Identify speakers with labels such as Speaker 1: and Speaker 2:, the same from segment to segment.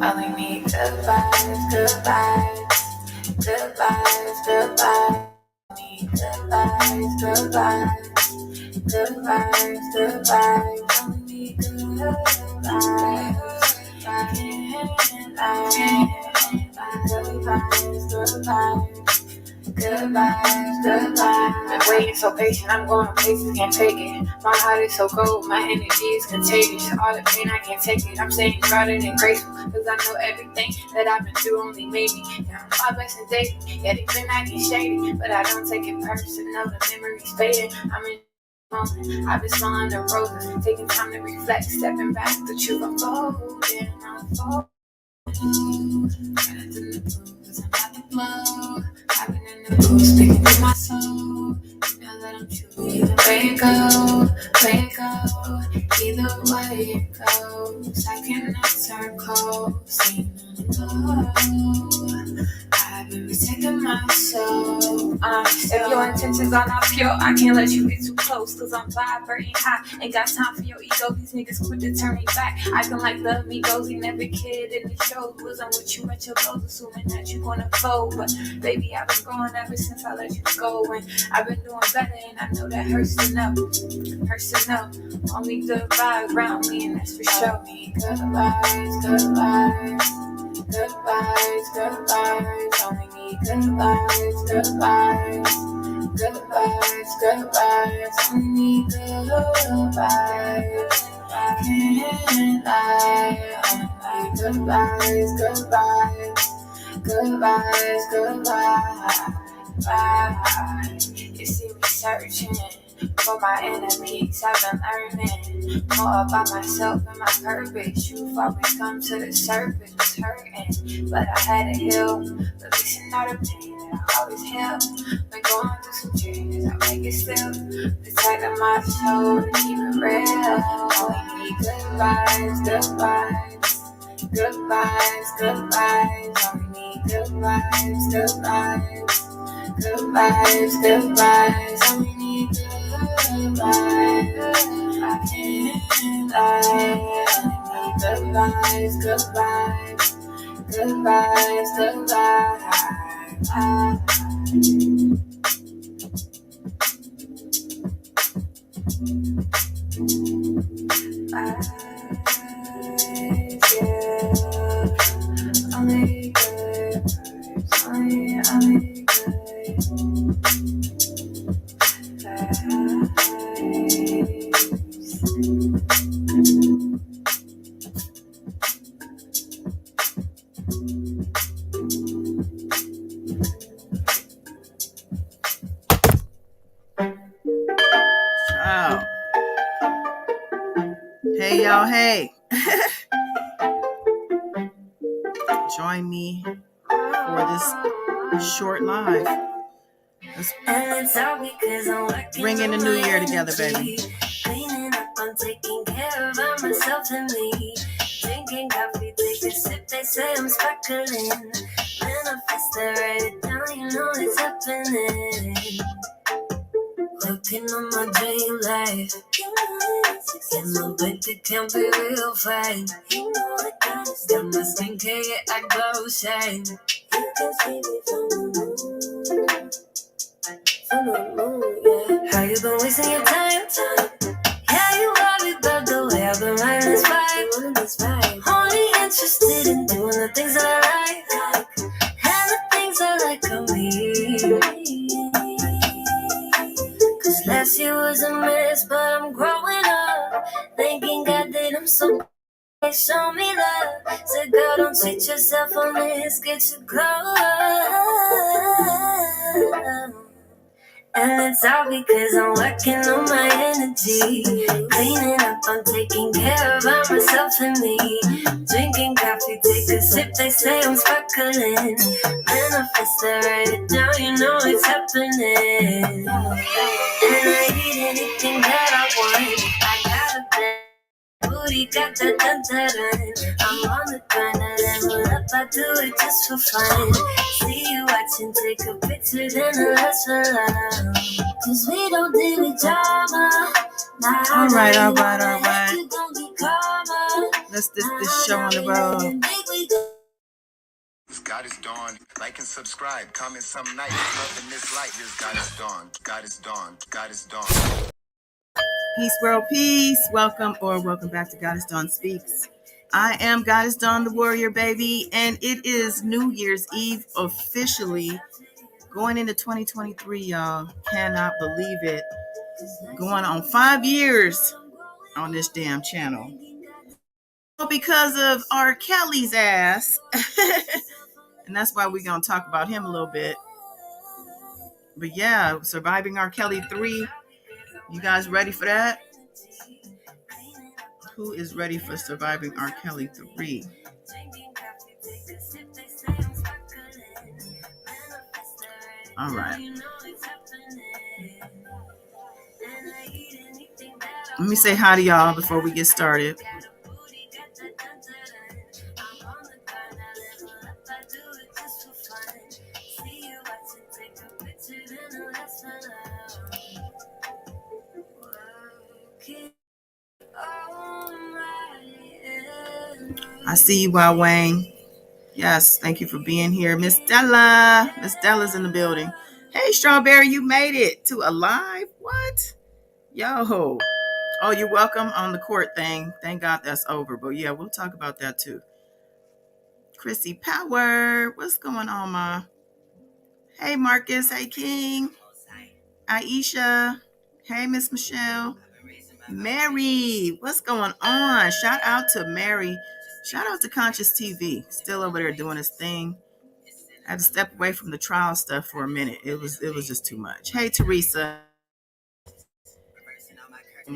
Speaker 1: Only need good vibes, good vibes, good vibes, good vibes. Need good vibes, good vibes, good vibes, good vibes. Only need good vibes. Good vibes, good vibes. Good vibes, good vibes. Been waiting so patient, I'm going places, can't take it. My heart is so cold, my energy is contagious. All the pain, I can't take it. I'm staying grounded and grateful, cause I know everything that I've been through only made me. Now my blessings daily, yeah, they've been acting shady, but I don't take it personal, the memories fading. I'm in moment, I've been smelling the roses, taking time to reflect, stepping back, the truth unfolding, unfolding. Cause I'm at the flow. I've been in the booth, speaking with my soul. You know that I'm true. Either way it go. Either way it goes. I cannot turn cold. See no low. I've been protecting my soul. If your intentions are not pure, I can't let you get too close. Cause I'm vibrating high. Ain't got time for your ego. These niggas quit to turn me back. Acting like the amigos. Ain't never kid in the show. Cause I'm with you at your lows, assuming that you gonna fold. But baby, I've been growing ever since I let you go. And I've been doing better, and I know that hurts to know. Hurts to know. Only good vibe around me, and that's for sure. Only good vibes, good vibes. Good vibes, good vibes. Only need good vibes, good vibes. Good vibes, good vibes. Only need good vibes. I can't lie. Only good vibes, good vibes. Good vibes, good vibes. You see me searching for my enemies. I've been learning more about myself and my purpose. Truth always come to the surface. Was hurting, but I had to heal. Releasing all the pain that I always held. Been going through some changes, I make it still. Protecting my soul to keep it real. Only need good vibes, good vibes. Good vibes, good vibes. Only need good vibes, good vibes. Good vibes, good vibes. Only need good vibes. I can't lie. Only need good vibes, good vibes. Good vibes, good vibes. Yeah. Only good vibes. Only good
Speaker 2: Oh. Hey, y'all. Hey. Join me for this short live. Let's bring in the new year together, baby.
Speaker 3: Cleaning up, I'm taking care of myself and me. Drinking coffee, take a sip, they say I'm sparkling. Manifest, I write it down, you know it's happening. Working on my dream life. And my bank account be real fine. Got my skincare, yeah, I glow shine. You can see me from the moon, yeah. How you been wasting your time? Yeah, you worry about the way I've been riding this vibe. Only interested in doing the things that I like. And the things I like on me. Cause last year was a mess, but I'm growing up. Thanking God that I'm so they show me love. Said girl, don't cheat yourself on this, get your glow up. And it's all because I'm working on my energy. Cleaning up, I'm taking care of myself and me. Drinking coffee, take a sip, they say I'm sparkling. Manifest, I write it down, you know it's happening. And I eat anything that I want. I got a plan. Booty got that dun. I'm on the grind, I level up, I do it just for fun. See you watching, take a picture, then I last for love. Cause we don't deal with drama.
Speaker 2: All right. Let's get this show on the road.
Speaker 3: God is dawn. Like and subscribe. Comment something nice. Love in this light. Here's God is dawn. God is dawn. God is dawn.
Speaker 2: Peace, world, peace. Welcome back to Goddess Dawn Speaks. I am Goddess Dawn, the warrior, baby, and it is New Year's Eve officially going into 2023, y'all. Cannot believe it. Going on 5 years on this damn channel. Well, because of R. Kelly's ass. And that's why we're going to talk about him a little bit. But yeah, Surviving R. Kelly 3. You guys ready for that? Who is ready for Surviving R. Kelly 3? All right. Let me say hi to y'all before we get started. I see you, Wild Wayne. Yes, thank you for being here. Miss Stella. Miss Stella's in the building. Hey, Strawberry, you made it to alive? What? Yo. Oh, you're welcome on the court thing. Thank God that's over. But yeah, we'll talk about that too. Chrissy Power. What's going on, Ma? Hey, Marcus. Hey, King. Aisha. Hey, Miss Michelle. Mary. What's going on? Shout out to Mary. Shout out to Conscious TV. Still over there doing his thing. I had to step away from the trial stuff for a minute. It was just too much. Hey, Teresa.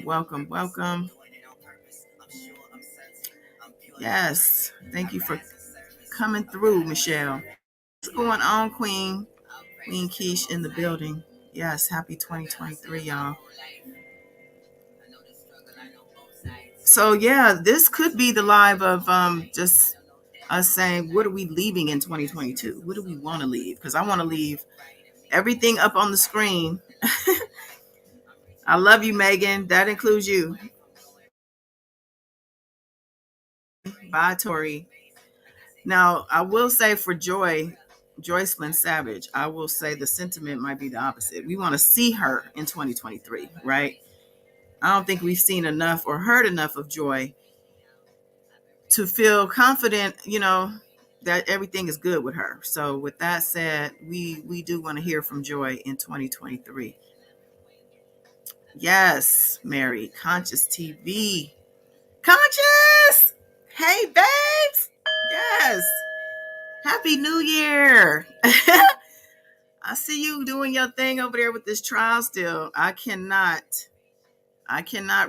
Speaker 2: Welcome. Yes. Thank you for coming through, Michelle. What's going on, Queen? Queen Keish in the building. Yes, happy 2023, y'all. So yeah, this could be the live of just us saying, what are we leaving in 2022? What do we want to leave? Because I want to leave everything up on the screen. I love you, Megan. That includes you. Bye, Tory. Now, I will say for Joycelyn Savage, I will say the sentiment might be the opposite. We want to see her in 2023, right? I don't think we've seen enough or heard enough of Joy to feel confident, that everything is good with her. So with that said, we do want to hear from Joy in 2023. Yes, Mary, Conscious TV. Conscious! Hey, babes! Yes. Happy New Year. I see you doing your thing over there with this trial still. I cannot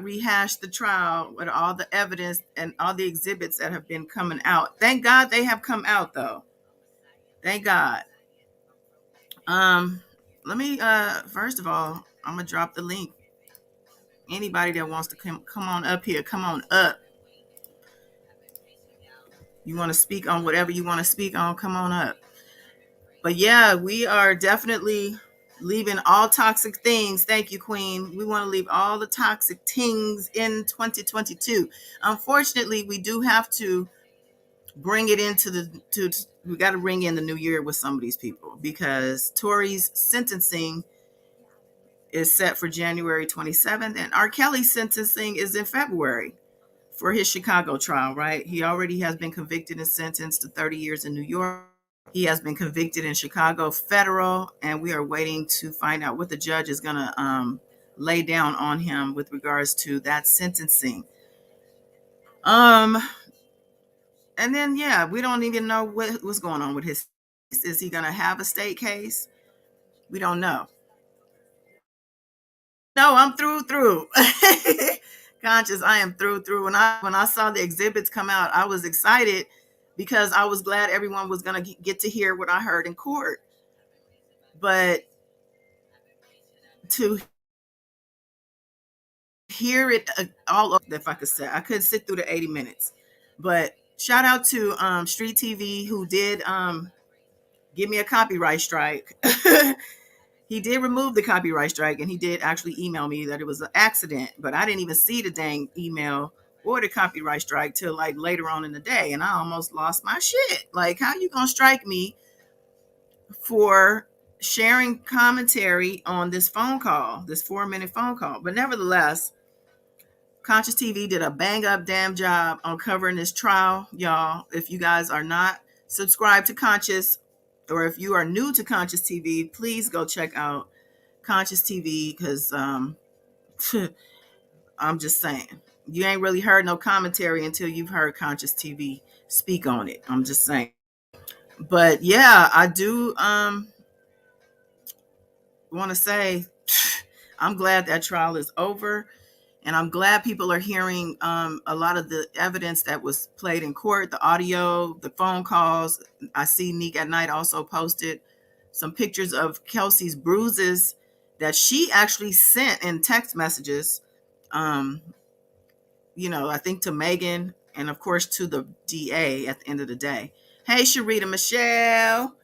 Speaker 2: rehash the trial with all the evidence and all the exhibits that have been coming out. Thank God they have come out though. Thank God. Let me first of all, I'm gonna drop the link. Anybody that wants to come on up here, come on up. You want to speak on whatever you want to speak on, come on up. But yeah, we are definitely leaving all toxic things. Thank you, Queen. We want to leave all the toxic things in 2022. Unfortunately, we do have to bring it into we got to bring in the new year with some of these people because Tory's sentencing is set for January 27th and R. Kelly's sentencing is in February for his Chicago trial, right? He already has been convicted and sentenced to 30 years in New York. He has been convicted in Chicago federal, and we are waiting to find out what the judge is going to lay down on him with regards to that sentencing. And then, yeah, we don't even know what's going on with his case. Is he going to have a state case? We don't know. No, I'm through. Conscious, I am through. When I saw the exhibits come out, I was excited because I was glad everyone was going to get to hear what I heard in court. But to hear it all over, if I could say, I couldn't sit through the 80 minutes. But shout out to Street TV who did give me a copyright strike. He did remove the copyright strike and he did actually email me that it was an accident, but I didn't even see the dang email or the copyright strike till like later on in the day, and I almost lost my shit. Like, how you gonna strike me for sharing commentary on this phone call, this 4-minute phone call? But nevertheless, Conscious TV did a bang up damn job on covering this trial, y'all. If you guys are not subscribed to Conscious, or if you are new to Conscious TV, please go check out Conscious TV, because I'm just saying, you ain't really heard no commentary until you've heard Conscious TV speak on it. I'm just saying. But yeah, I do want to say I'm glad that trial is over. And I'm glad people are hearing a lot of the evidence that was played in court, the audio, the phone calls. I see Neek at Night also posted some pictures of Kelsey's bruises that she actually sent in text messages, I think to Megan and, of course, to the DA at the end of the day. Hey, Sharita Michelle,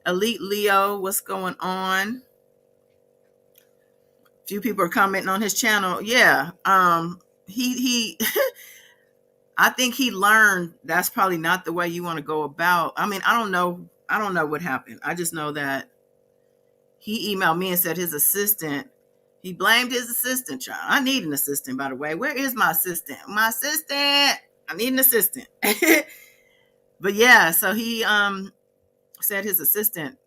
Speaker 2: Elite Leo, what's going on? Few people are commenting on his channel. Yeah. He I think he learned that's probably not the way you want to go about. I mean, I don't know what happened. I just know that he emailed me and said he blamed his assistant, child. I need an assistant, by the way. Where is my assistant? My assistant. I need an assistant. But yeah, so he said his assistant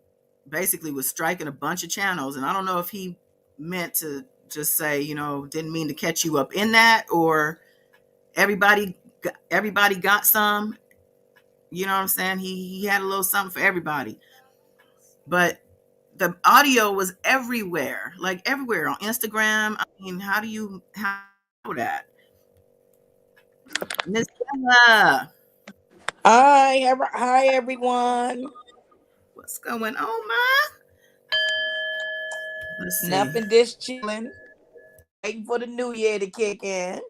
Speaker 2: basically was striking a bunch of channels, and I don't know if he meant to just say, didn't mean to catch you up in that, or everybody got some. You know what I'm saying? He had a little something for everybody. But the audio was everywhere, like everywhere on Instagram. I mean, how do you know that? Miss Bella,
Speaker 4: Hi, everyone.
Speaker 2: what's going on, ma? Let's see.
Speaker 4: Nothing, just chilling, waiting for the new year to kick in.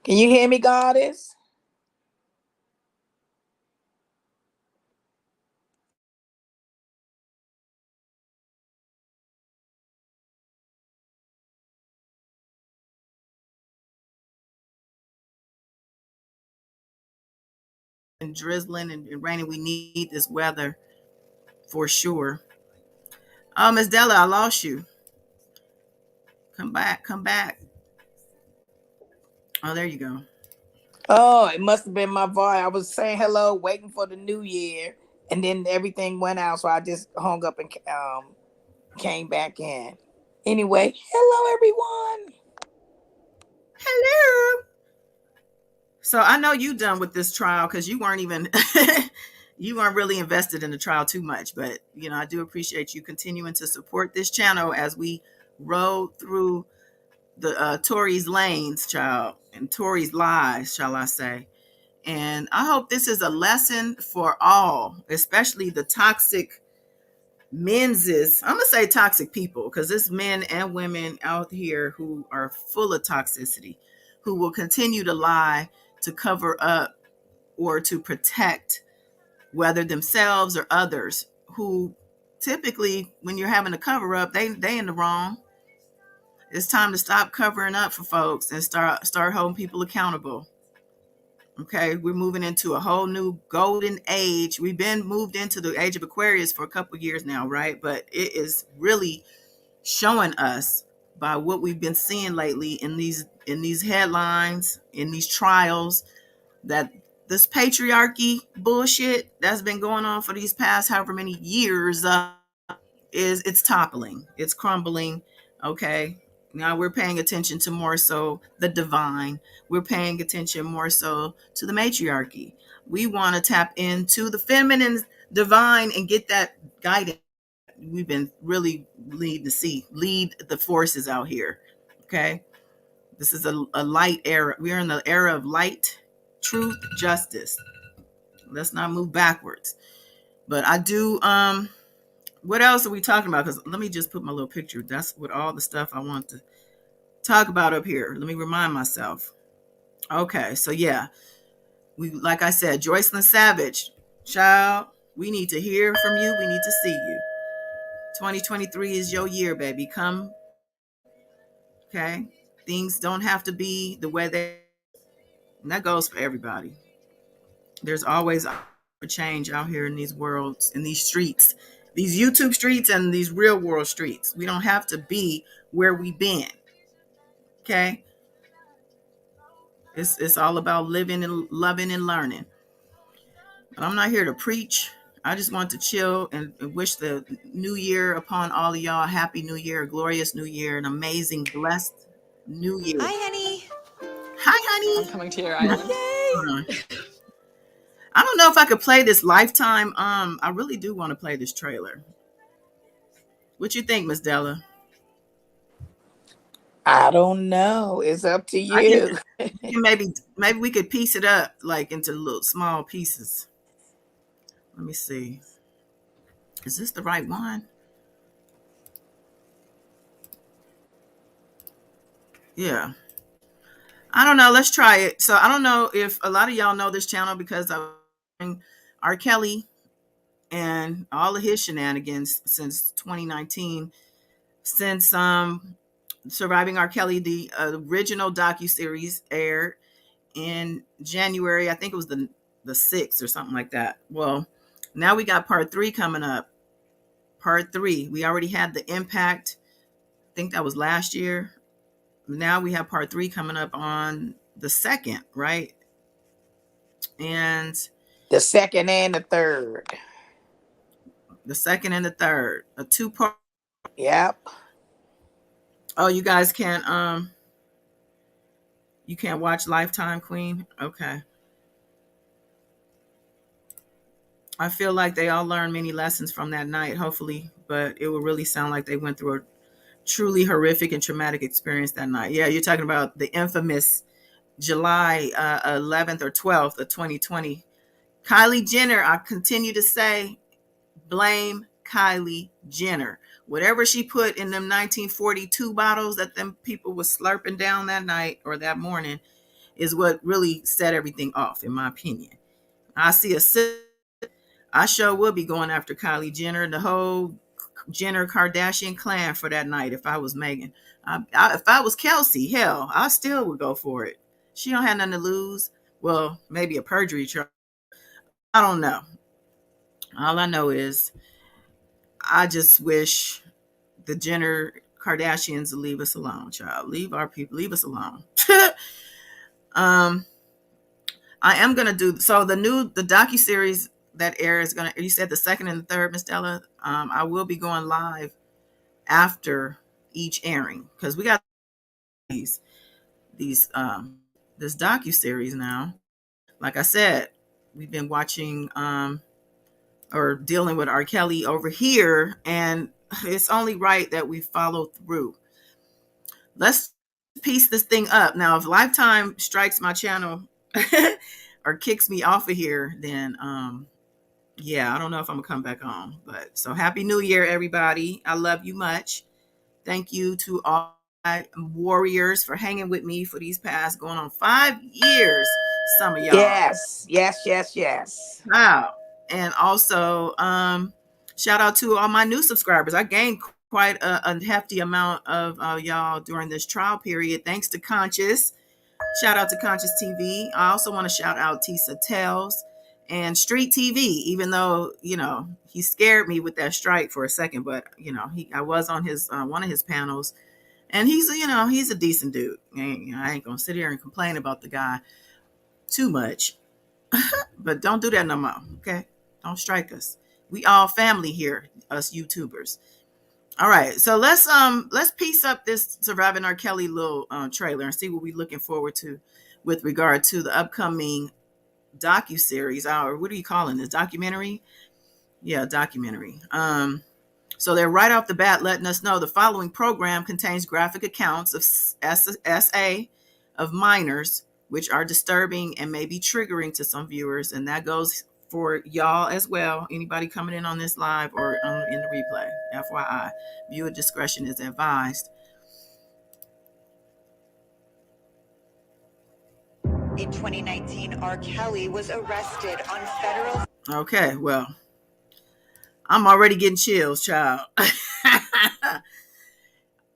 Speaker 4: Can you hear me, Goddess?
Speaker 2: And drizzling and raining. We need this weather for sure. Oh, Miss Della, I lost you. Come back, come back. Oh, there you go.
Speaker 4: Oh, it must have been my voice. I was saying hello, waiting for the new year, and then everything went out, so I just hung up and came back in. Anyway, hello, everyone.
Speaker 2: Hello. So I know you done with this trial because you weren't even you weren't really invested in the trial too much. But I do appreciate you continuing to support this channel as we rode through the Tory's lanes, child, and Tory's lies, shall I say. And I hope this is a lesson for all, especially the toxic men's. I'm gonna say toxic people, because it's men and women out here who are full of toxicity, who will continue to lie to cover up or to protect whether themselves or others, who typically, when you're having a cover up, they in the wrong. It's time to stop covering up for folks and start holding people accountable. Okay, we're moving into a whole new golden age. We've been moved into the age of Aquarius for a couple of years now, right? But it is really showing us by what we've been seeing lately in these headlines, in these trials, that this patriarchy bullshit that's been going on for these past however many years it's toppling, it's crumbling. Okay, now we're paying attention to more so the divine. We're paying attention more so to the matriarchy. We want to tap into the feminine divine and get that guidance. We've been really lead the forces out here. Okay, this is a light era. We're in the era of light, truth, justice. Let's not move backwards. But I do what else are we talking about? Because let me just put my little picture. That's what all the stuff I want to talk about up here. Let me remind myself. Okay, so yeah, We, like I said, Joycelyn Savage, child, we need to hear from you. We need to see you. 2023 is your year, baby. Come, okay? Things don't have to be the way they, and that goes for everybody. There's always a change out here in these worlds, in these streets, these YouTube streets and these real world streets. We don't have to be where we've been. Okay. It's all about living and loving and learning. But I'm not here to preach. I just want to chill and wish the new year upon all of y'all. Happy New Year, a glorious New Year, an amazing, blessed New Year.
Speaker 5: Hi, honey.
Speaker 2: Hi, honey.
Speaker 5: I'm coming to your island.
Speaker 2: Yay! I don't know if I could play this Lifetime. I really do want to play this trailer. What you think, Miss Della?
Speaker 4: I don't know. It's up to
Speaker 2: I can,
Speaker 4: you.
Speaker 2: maybe we could piece it up like into little small pieces. Let me see. Is this the right one? Yeah. I don't know. Let's try it. So I don't know if a lot of y'all know this channel because I'm R. Kelly and all of his shenanigans since 2019. Since Surviving R. Kelly, the original docuseries aired in January. I think it was the 6th or something like that. Well, now we got part 3 coming up. Part 3. We already had the Impact. I think that was last year. Now we have part 3 coming up on the 2nd, right? And
Speaker 4: The second and the third.
Speaker 2: the 2nd and the 3rd, a 2-part.
Speaker 4: Yep.
Speaker 2: Oh, you guys can't you can't watch Lifetime, Queen? Okay. I feel like they all learned many lessons from that night, hopefully, but it will really sound like they went through a truly horrific and traumatic experience that night. Yeah, you're talking about the infamous July 11th or 12th of 2020. Kylie Jenner, I continue to say, blame Kylie Jenner. Whatever she put in them 1942 bottles that them people was slurping down that night or that morning is what really set everything off, in my opinion. I see I sure would be going after Kylie Jenner and the whole Jenner Kardashian clan for that night if I was Megan. If I was Kelsey, hell, I still would go for it. She don't have nothing to lose. Well, maybe a perjury charge. I don't know. All I know is I just wish the Jenner Kardashians would leave us alone, child. Leave our people, leave us alone. I am gonna do so. The docuseries that airs gonna. You said the 2nd and the 3rd, Miss Della. I will be going live after each airing because we got these this docuseries now. Like I said, we've been watching or dealing with R. Kelly over here, and it's only right that we follow through. Let's piece this thing up. Now, if Lifetime strikes my channel or kicks me off of here, then yeah, I don't know if I'm gonna come back on. But so happy New Year, everybody. I love you much. Thank you to all my warriors for hanging with me for these past going on 5 years. Some of y'all.
Speaker 4: Yes.
Speaker 2: Wow. And also, shout out to all my new subscribers. I gained quite a hefty amount of y'all during this trial period, thanks to Conscious. Shout out to Conscious TV. I also want to shout out Tisa Tells and Street TV, even though, he scared me with that strike for a second, but, I was on his one of his panels, and he's a decent dude. And, I ain't going to sit here and complain about the guy too much, but don't do that no more, okay? Don't strike us. We all family here, us YouTubers. All right, so let's piece up this Surviving R. Kelly little trailer and see what we're looking forward to with regard to the upcoming docuseries, or what are you calling this, documentary? Yeah, documentary. So they're right off the bat letting us know the following program contains graphic accounts of SA of minors, which are disturbing and may be triggering to some viewers, and that goes for y'all as well. Anybody coming in on this live or in the replay, FYI, viewer discretion is advised.
Speaker 3: In 2019, R. Kelly was arrested on federal.
Speaker 2: Okay, well, I'm already getting chills, child.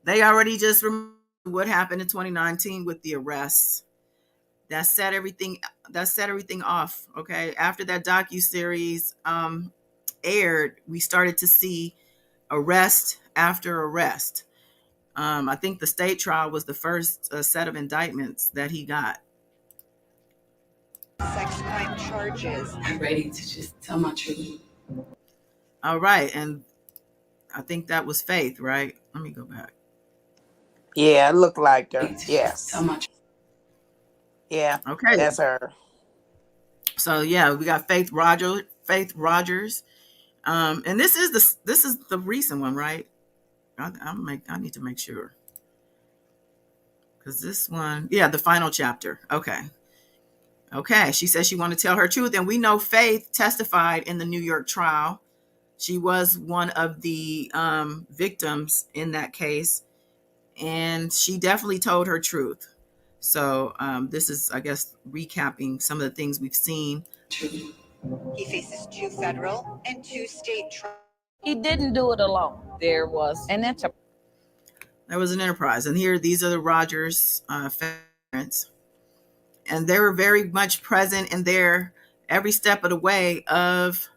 Speaker 2: They already just remember what happened in 2019 with the arrests. That set everything. That set everything off. Okay, after that docu-series aired, we started to see arrest after arrest. I think the state trial was the first set of indictments that he got.
Speaker 3: Sex crime charges.
Speaker 1: I'm ready to just tell my truth.
Speaker 2: All right, and I think that was Faith, right? Let me go back.
Speaker 4: Yeah, it looked like her.
Speaker 1: To just
Speaker 4: Yes.
Speaker 1: tell my truth.
Speaker 4: Yeah,
Speaker 2: Okay,
Speaker 4: that's her.
Speaker 2: so yeah, we got Faith Rogers, and this is the recent one, right? I need to make sure, because this one, yeah, the final chapter. Okay. She says she wanted to tell her truth, and we know Faith testified in the New York trial. She was one of the victims in that case, and she definitely told her truth. So this is, I guess, recapping some of the things we've seen.
Speaker 3: He faces 2 federal and 2 state trials.
Speaker 5: He didn't do it alone. There was an enterprise.
Speaker 2: There was an enterprise, and here these are the Rogers parents, and they were very much present in their every step of the way of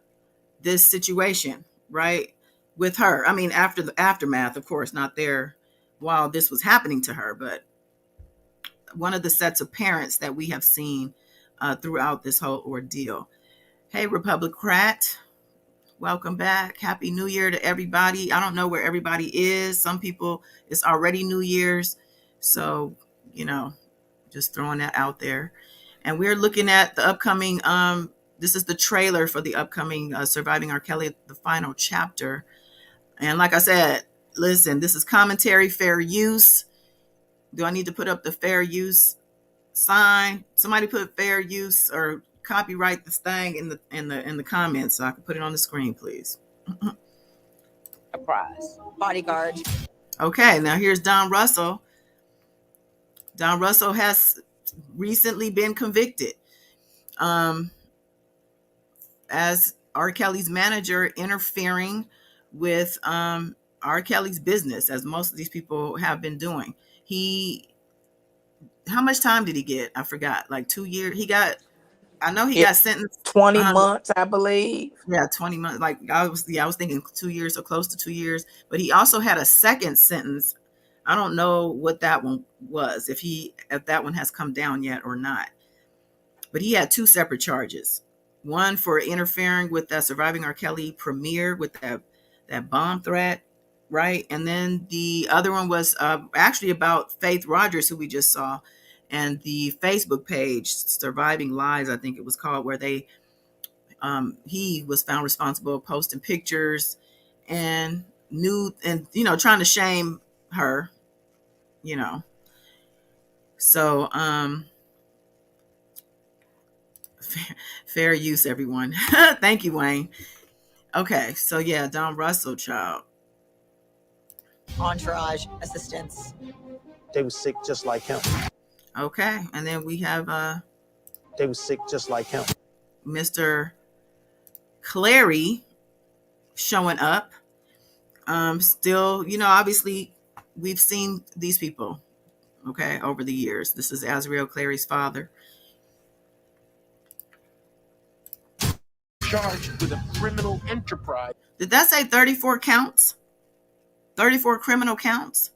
Speaker 2: this situation, right? With her, I mean, after the aftermath, of course, not there while this was happening to her, but one of the sets of parents that we have seen throughout this whole ordeal. Hey, Republicrat. Welcome back. Happy New Year to everybody. I don't know where everybody is. Some people, it's already New Year's. So, just throwing that out there. And we're looking at the upcoming, this is the trailer for the upcoming Surviving R. Kelly, the final chapter. And like I said, listen, this is commentary, fair use. Do I need to put up the fair use sign? Somebody put fair use or copyright this thing in the comments so I can put it on the screen, please.
Speaker 5: Enterprise. Bodyguard.
Speaker 2: Okay, now here's Don Russell. Don Russell has recently been convicted as R. Kelly's manager, interfering with R. Kelly's business, as most of these people have been doing. How much time did he get? I forgot. Like 2 years. He got sentenced
Speaker 4: 20 months, I believe.
Speaker 2: Yeah, 20 months. Like I was thinking 2 years, or close to 2 years. But he also had a second sentence. I don't know what that one was, if that one has come down yet or not. But he had 2 separate charges. One for interfering with the Surviving R. Kelly premiere with that bomb threat, right? And then the other one was actually about Faith Rogers, who we just saw, and the Facebook page Surviving Lies, I think it was called, where he was found responsible for posting pictures and trying to shame her, so fair use, everyone. Thank you, Wayne. Okay, so yeah, Don Russell, child.
Speaker 5: Entourage assistants.
Speaker 6: They were sick just like him.
Speaker 2: Okay, and then we have
Speaker 6: They were sick just like him.
Speaker 2: Mr. Clary showing up. Still, obviously we've seen these people, okay, over the years. This is Azriel Clary's father.
Speaker 7: Charged with a criminal enterprise.
Speaker 2: Did that say 34 counts? 34 criminal counts?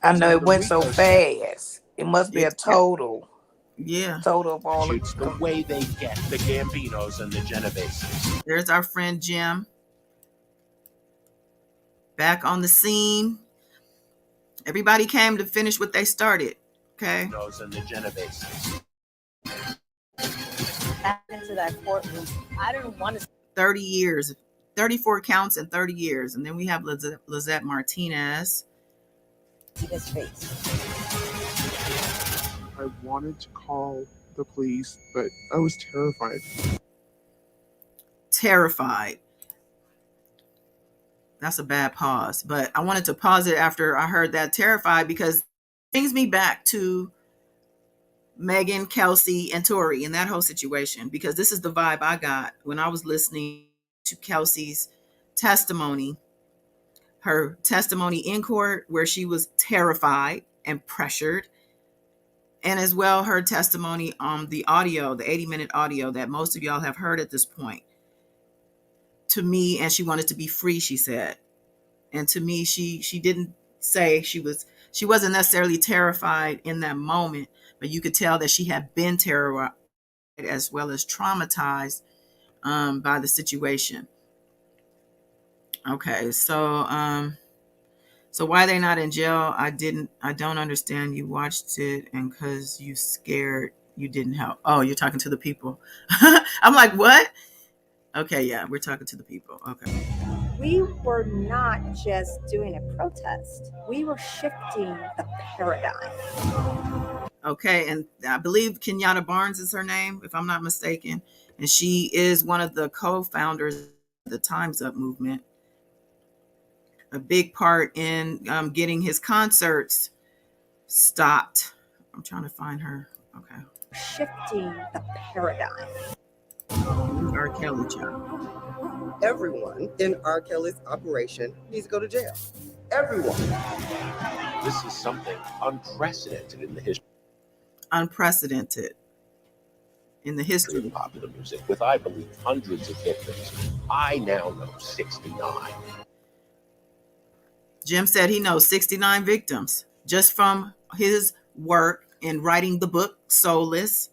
Speaker 4: I know it went so fast. It must be a total.
Speaker 2: Yeah.
Speaker 4: Total of all
Speaker 7: It's the way they get the Gambinos and the Genoveses.
Speaker 2: There's our friend Jim. Back on the scene. Everybody came to finish what they started. Okay.
Speaker 7: And the Genoveses.
Speaker 5: Back into that courtroom. I didn't want to.
Speaker 2: 30 years. 34 counts in 30 years. And then we have Lizette Martinez.
Speaker 5: See his face.
Speaker 8: I wanted to call the police, but I was terrified.
Speaker 2: Terrified. That's a bad pause. But I wanted to pause it after I heard that terrified, because it brings me back to Megan, Kelsey, and Tory in that whole situation, because this is the vibe I got when I was listening to Kelsey's testimony, her testimony in court, where she was terrified and pressured, and as well her testimony on the audio, the 80-minute audio that most of y'all have heard at this point. To me, and she wanted to be free, she said. And to me, she didn't say she wasn't necessarily terrified in that moment, but you could tell that she had been terrorized as well as traumatized by the situation. Okay, so why they not in jail? I don't understand. You watched it, and because you scared, you didn't help. Oh, you're talking to the people. I'm like, what? Okay, yeah, we're talking to the people. Okay.
Speaker 9: We were not just doing a protest, we were shifting the paradigm.
Speaker 2: Okay, and I believe Kenyatta Barnes is her name, if I'm not mistaken. And she is one of the co-founders of the Time's Up movement. A big part in getting his concerts stopped. I'm trying to find her. Okay.
Speaker 9: Shifting the paradigm.
Speaker 2: R. Kelly child.
Speaker 10: Everyone in R. Kelly's operation needs to go to jail. Everyone.
Speaker 7: This is something unprecedented in the history
Speaker 2: Unprecedented in the history
Speaker 7: of popular music, with, I believe, hundreds of victims. I now know 69.
Speaker 2: Jim said he knows 69 victims just from his work in writing the book Soulless,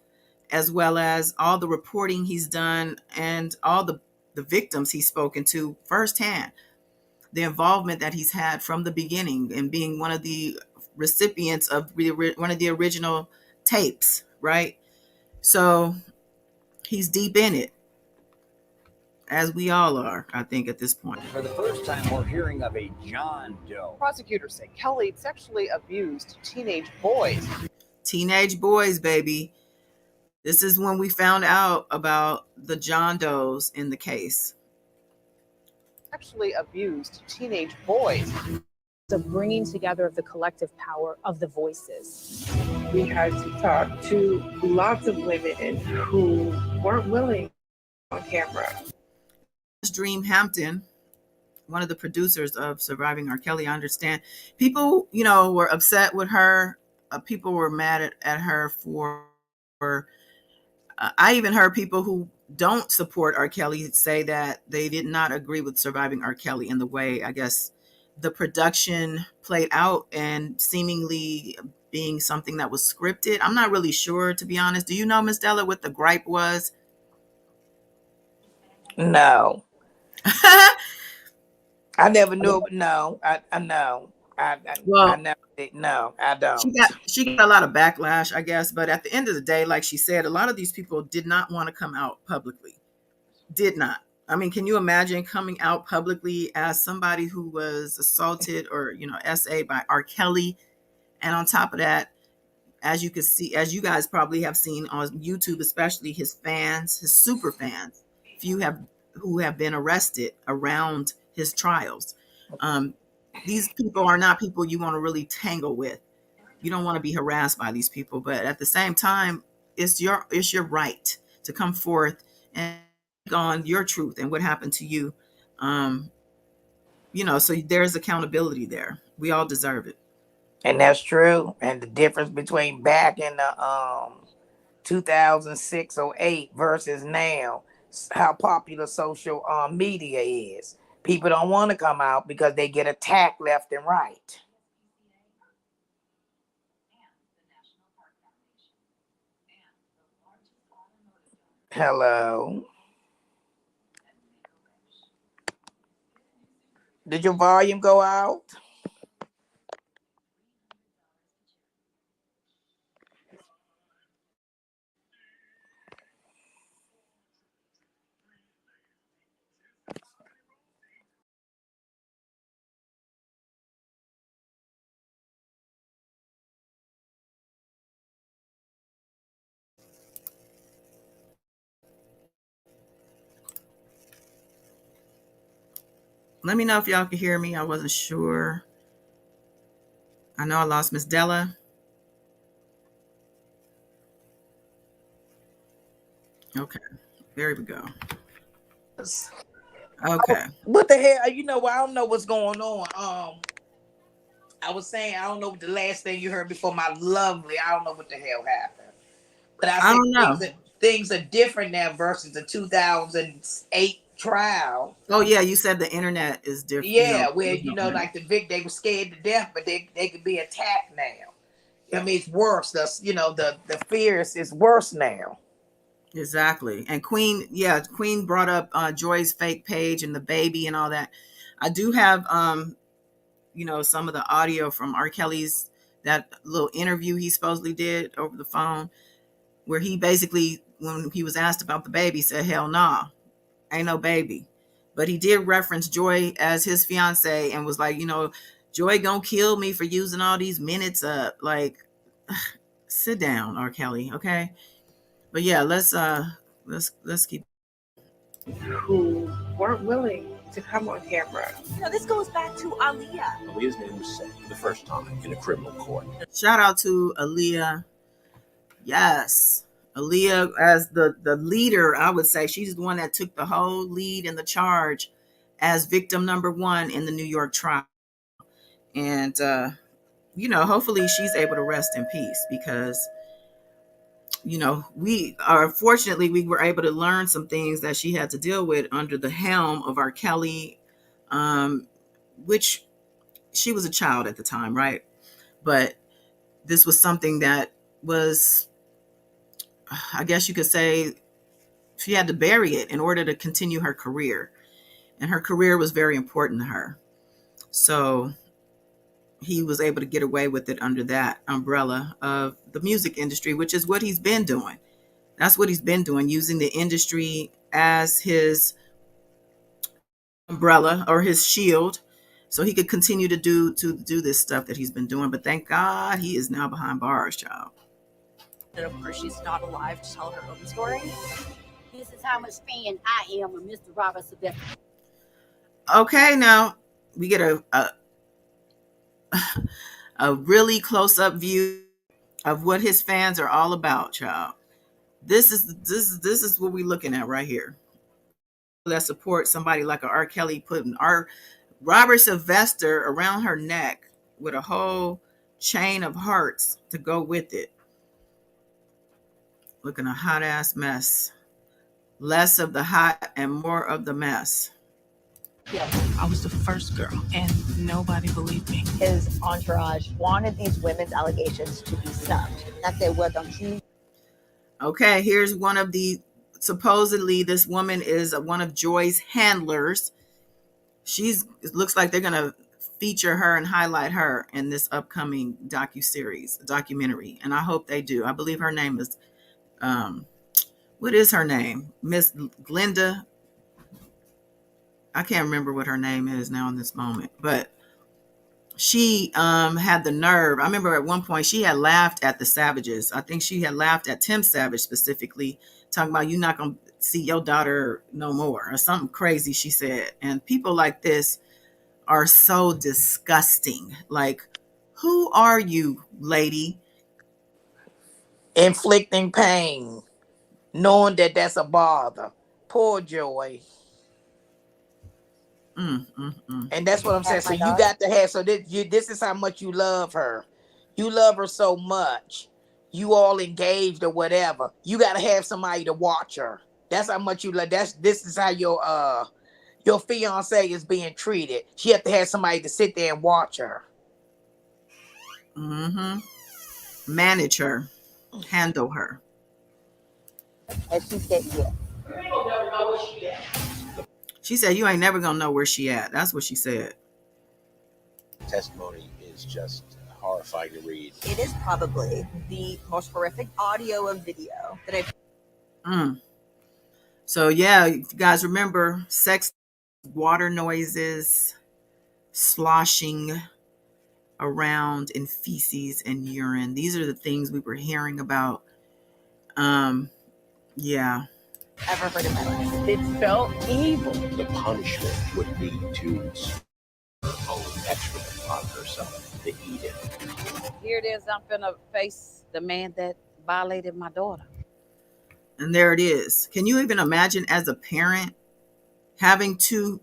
Speaker 2: as well as all the reporting he's done and all the victims he's spoken to firsthand. The involvement that he's had from the beginning and being one of the recipients of one of the original tapes, right? So he's deep in it, as we all are, I think, at this point.
Speaker 11: For the first time, we're hearing of a John Doe.
Speaker 12: Prosecutors say Kelly sexually abused teenage boys.
Speaker 2: Teenage boys, baby. This is when we found out about the John Does in the case.
Speaker 12: Sexually abused teenage boys.
Speaker 13: Of bringing together of the collective power of the voices.
Speaker 8: We had to talk to lots of women who weren't willing on camera.
Speaker 2: Dream Hampton, one of the producers of Surviving R. Kelly, I understand people, were upset with her. People were mad at her for. I even heard people who don't support R. Kelly say that they did not agree with Surviving R. Kelly in the way, I guess, the production played out and seemingly being something that was scripted. I'm not really sure, to be honest. Do you know, Miss Della, what the gripe was?
Speaker 4: No. I never knew. No, I know. I never did. No, I don't.
Speaker 2: She got a lot of backlash, I guess. But at the end of the day, like she said, a lot of these people did not want to come out publicly. Did not. I mean, can you imagine coming out publicly as somebody who was assaulted or, SA'd by R. Kelly? And on top of that, as you can see, as you guys probably have seen on YouTube, especially his fans, his super fans, who have been arrested around his trials. These people are not people you want to really tangle with. You don't want to be harassed by these people, but at the same time, it's your right to come forth and on your truth and what happened to you. So there's accountability there. We all deserve it.
Speaker 4: And that's true. And the difference between back in the 2006 or 8 versus now, how popular social media is. People don't want to come out because they get attacked left and right. Hello. Did your volume go out?
Speaker 2: Let me know if y'all can hear me. I wasn't sure. I know I lost Miss Della. Okay, there we go. Okay.
Speaker 4: What the hell? You know, I don't know what's going on. I was saying I don't know what the last thing you heard before my lovely. I don't know what the hell happened, but I
Speaker 2: I
Speaker 4: said
Speaker 2: don't know.
Speaker 4: things are different now versus the 2008 trial.
Speaker 2: Oh yeah, you said the internet is different.
Speaker 4: Yeah, where
Speaker 2: There's no internet.
Speaker 4: like the Vic, they were scared to death, but they could be attacked now. I mean, it's worse. The fear is worse now.
Speaker 2: Exactly. And Queen brought up Joy's fake page and the baby and all that. I do have some of the audio from R. Kelly's that little interview he supposedly did over the phone, where he basically, when he was asked about the baby, said, "Hell nah, ain't no baby." But he did reference Joy as his fiance and was like, Joy gonna kill me for using all these minutes up. Like, sit down, R. Kelly, okay? But yeah, let's keep.
Speaker 8: Who weren't willing to come on camera.
Speaker 9: This goes back to Aaliyah.
Speaker 7: Aaliyah's name was said for the first time in a criminal court.
Speaker 2: Shout out to Aaliyah. Yes. Aaliyah as the leader, I would say she's the one that took the whole lead and the charge as victim number one in the New York trial. And hopefully she's able to rest in peace because fortunately we were able to learn some things that she had to deal with under the helm of R. Kelly, which she was a child at the time, right? But this was something that was, I guess you could say, she had to bury it in order to continue her career. And her career was very important to her. So he was able to get away with it under that umbrella of the music industry, which is what he's been doing. That's what he's been doing, using the industry as his umbrella or his shield so he could continue to do this stuff that he's been doing. But thank God he is now behind bars, child.
Speaker 9: And of course, she's not alive to tell her own story.
Speaker 14: This is how much fan I am of Mr. Robert Sylvester.
Speaker 2: Okay, now we get a really close-up view of what his fans are all about, child. This is what we're looking at right here. That support somebody like a R. Kelly, putting our Robert Sylvester around her neck with a whole chain of hearts to go with it. Looking a hot ass mess. Less of the hot and more of the mess.
Speaker 15: I was the first girl, and nobody believed me.
Speaker 9: His entourage wanted these women's allegations to be snubbed. That they were accused.
Speaker 2: Okay, here's one of the, supposedly this woman is one of Joy's handlers. It looks like they're gonna feature her and highlight her in this upcoming documentary, and I hope they do. I believe her name is, what is her name? Miss Glenda. I can't remember what her name is now in this moment, but she had the nerve. I remember at one point she had laughed at the Savages. I think she had laughed at Tim Savage specifically, talking about, you're not gonna see your daughter no more, or something crazy she said. And people like this are so disgusting. Like, who are you, lady?
Speaker 4: Inflicting pain, knowing that that's a bother. Poor Joy. And that's what I'm saying. So you got to have, this is how much you love her. You love her so much. You all engaged or whatever. You got to have somebody to watch her. That's how much you love. This is how your fiance is being treated. She have to have somebody to sit there and watch her.
Speaker 2: Manage her, handle her.
Speaker 9: And she said, yeah.
Speaker 2: She said, you ain't never gonna know where she at. That's what she said.
Speaker 7: Testimony is just horrifying to read.
Speaker 9: It is probably the most horrific audio and video that I've.
Speaker 2: So yeah, if you guys remember, sex, water noises, sloshing around in feces and urine. These are the things we were hearing about. Yeah.
Speaker 9: Ever heard of my life. It felt evil.
Speaker 7: The punishment would be to her own excrement on herself, to eat it.
Speaker 5: Here it is, I'm finna face the man that violated my daughter.
Speaker 2: And there it is. Can you even imagine as a parent having to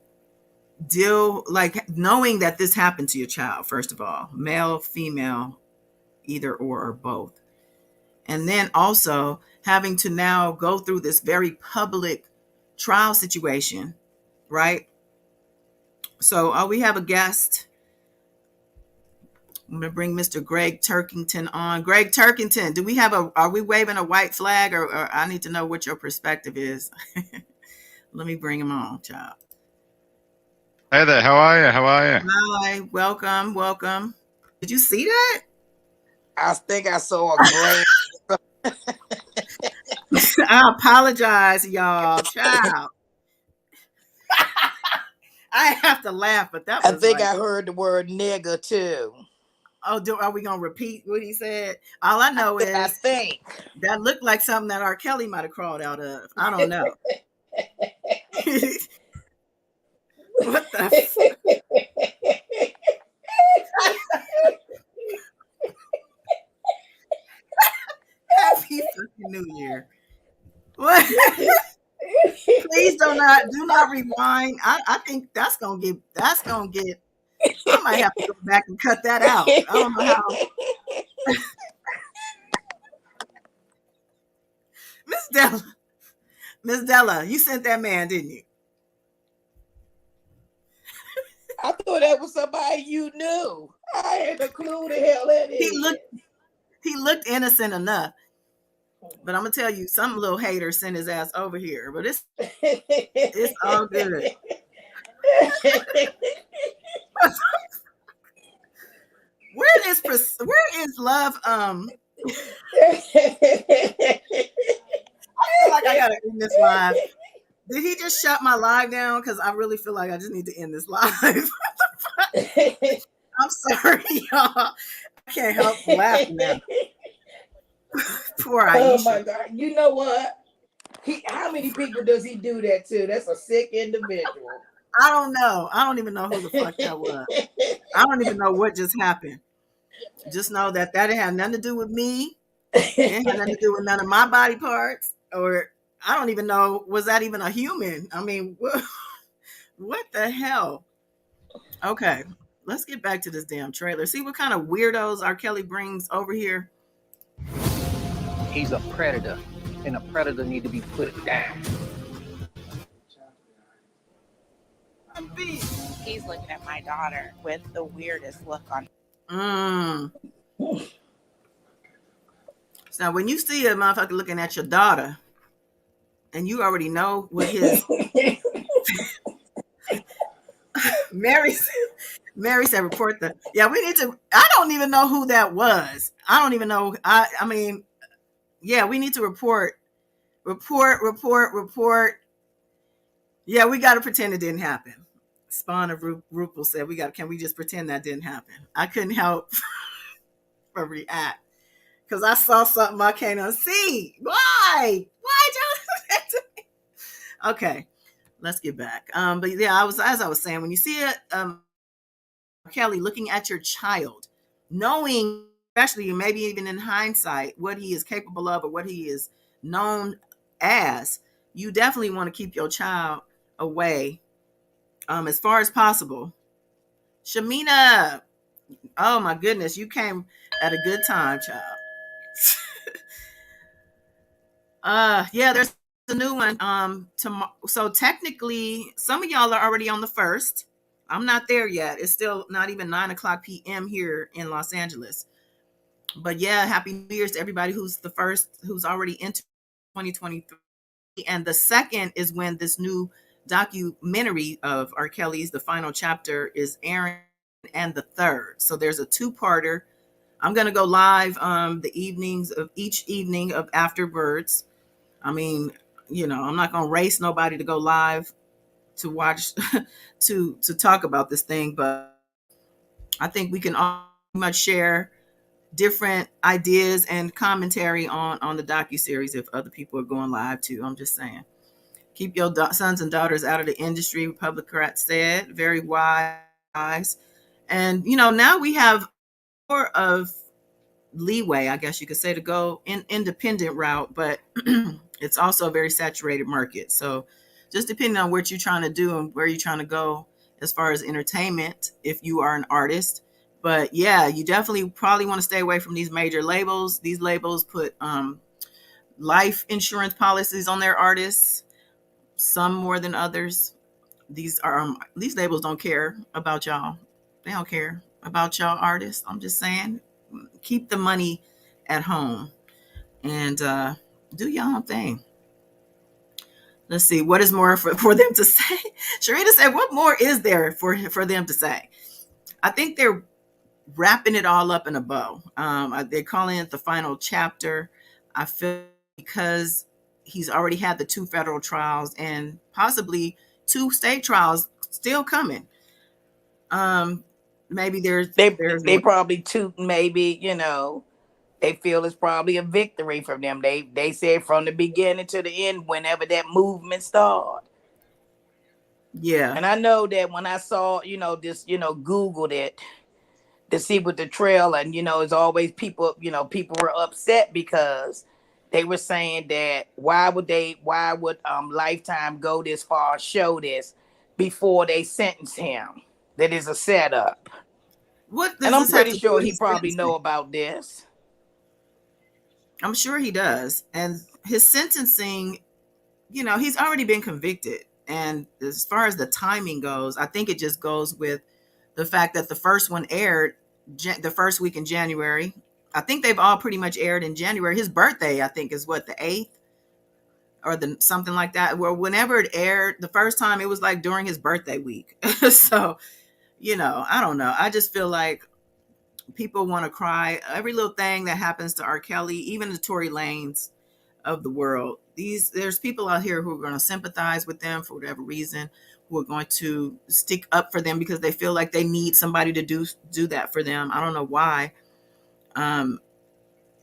Speaker 2: deal, like knowing that this happened to your child, first of all, male, female, either or both. And then also having to now go through this very public trial situation, right? So we have a guest. I'm going to bring Mr. Greg Turkington on. Greg Turkington, are we waving a white flag, or I need to know what your perspective is. Let me bring him on, child.
Speaker 16: Hey there, how are you? How are you?
Speaker 2: Hi, welcome. Did you see that?
Speaker 4: I think I saw a glance.
Speaker 2: I apologize, y'all, child. I have to laugh, but that was
Speaker 4: I think I heard the word nigga too.
Speaker 2: Oh, are we gonna repeat what he said? All I know is
Speaker 4: I think
Speaker 2: that looked like something that R. Kelly might have crawled out of. I don't know. What the Happy fucking New Year. What? Please do not rewind. I think that's gonna get I might have to go back and cut that out. I don't know how. Miss Della, you sent that man, didn't you?
Speaker 4: I thought that was somebody you knew. I had no clue the hell that is.
Speaker 2: He looked innocent enough. But I'm gonna tell you, some little hater sent his ass over here. But it's all good. Where is love? I feel like I gotta end this live. Did he just shut my live down? Because I really feel like I just need to end this live. I'm sorry, y'all. I can't help laughing now. Poor Aisha.
Speaker 4: Oh my God! You know what? How many people does he do that to? That's a sick individual.
Speaker 2: I don't know. I don't even know who the fuck that was. I don't even know what just happened. Just know that didn't have nothing to do with me. It had nothing to do with none of my body parts. Or I don't even know, was that even a human? I mean, what the hell? Okay, let's get back to this damn trailer. See what kind of weirdos R. Kelly brings over here.
Speaker 17: He's a predator, and a predator need to be put down.
Speaker 5: He's looking at my daughter with the weirdest look on.
Speaker 2: So when you see a motherfucker looking at your daughter, and you already know what his Mary said report the we need to. I don't even know who that was. I don't even know. I mean, we need to report. Yeah, we got to pretend it didn't happen. Spawn of Rupel said can we just pretend that didn't happen? I couldn't help but react because I saw something I can't unsee. Why y'all do that to me? Okay, let's get back. But yeah, as I was saying, when you see it, Kelly looking at your child, knowing, especially maybe even in hindsight, what he is capable of or what he is known as, you definitely want to keep your child away as far as possible. Shamina, oh my goodness, you came at a good time, child. There's a new one tomorrow. So technically, some of y'all are already on the 1st. I'm not there yet. It's still not even 9:00 p.m. here in Los Angeles. But yeah, happy New Year's to everybody who's the first, who's already into 2023. And the 2nd is when this new documentary of R. Kelly's, the final chapter, is airing, and the 3rd. So there's a 2-parter. I'm going to go live the evenings of each evening of afterwards. I mean, I'm not going to race nobody to go live to watch, to talk about this thing, but I think we can all much share different ideas and commentary on the docuseries if other people are going live too. I'm just saying. Keep your sons and daughters out of the industry, Republicans said. Very wise. And, now we have more of leeway, I guess you could say, to go in independent route. But It's also a very saturated market. So just depending on what you're trying to do and where you're trying to go as far as entertainment, if you are an artist. But yeah, you definitely probably want to stay away from these major labels. These labels put life insurance policies on their artists, some more than others. These labels don't care about y'all. They don't care about y'all artists. I'm just saying, keep the money at home and do your own thing. Let's see, what is more for them to say? Sharita said, what more is there for them to say? I think they're wrapping it all up in a bow. They're calling it the final chapter. I feel because he's already had the 2 federal trials and possibly 2 state trials still coming. Maybe
Speaker 4: They probably took, maybe, they feel it's probably a victory from them. They said from the beginning to the end, whenever that movement started.
Speaker 2: Yeah.
Speaker 4: And I know that when I saw, this, Googled it to see what the trail, and it's always people, people were upset because they were saying that why would Lifetime go this far, show this before they sentence him? That is a setup.
Speaker 2: What does
Speaker 4: And I'm
Speaker 2: this have
Speaker 4: pretty
Speaker 2: to do
Speaker 4: sure
Speaker 2: with
Speaker 4: he
Speaker 2: his
Speaker 4: probably know
Speaker 2: sentencing?
Speaker 4: about this.
Speaker 2: I'm sure he does. And his sentencing, he's already been convicted. And as far as the timing goes, I think it just goes with the fact that the first one aired the first week in January. I think they've all pretty much aired in January. His birthday, I think, is what, the 8th or the something like that. Well, whenever it aired the first time, it was like during his birthday week. So, I don't know. I just feel like people want to cry every little thing that happens to R. Kelly, even the Tory Lanez of the world. There's people out here who are going to sympathize with them for whatever reason, who are going to stick up for them because they feel like they need somebody to do that for them. I don't know why.